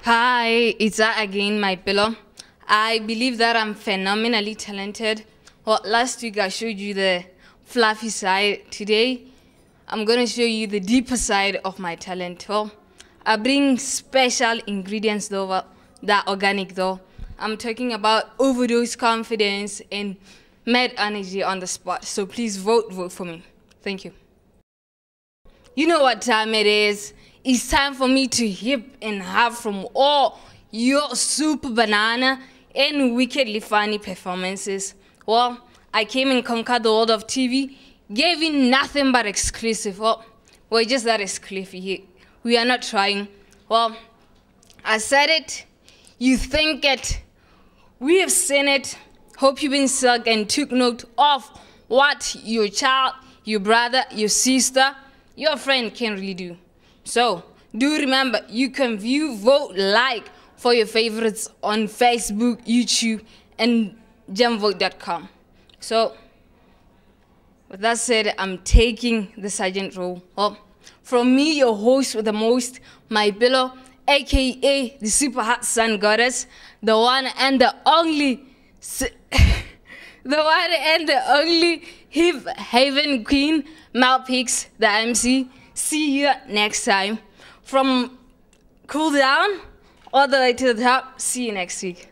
Hi, it's again my pillow. I believe that I'm phenomenally talented. Well, last week I showed you the fluffy side. Today, I'm going to show you the deeper side of my talent. Well, I bring special ingredients though, that organic though. I'm talking about overdose confidence and mad energy on the spot. So please vote for me. Thank you. You know what time it is. It's time for me to hip and have from all your super banana and wickedly funny performances. Well, I came and conquered the world of TV, gave you nothing but exclusive. Well, we're just that exclusive here. We are not trying. Well, I said it, you think it, we have seen it. Hope you've been stuck and took note of what your child, your brother, your sister, your friend can really do. So, do remember, you can view, vote, like for your favorites on Facebook, YouTube, and gemvote.com. So, with that said, I'm taking the sergeant role. Well, from me, your host with the most, my pillow, aka the super hot sun goddess, the one and the only, hip haven queen, Malpix, the MC. See you next time. From cool down all the way to the top. See you next week.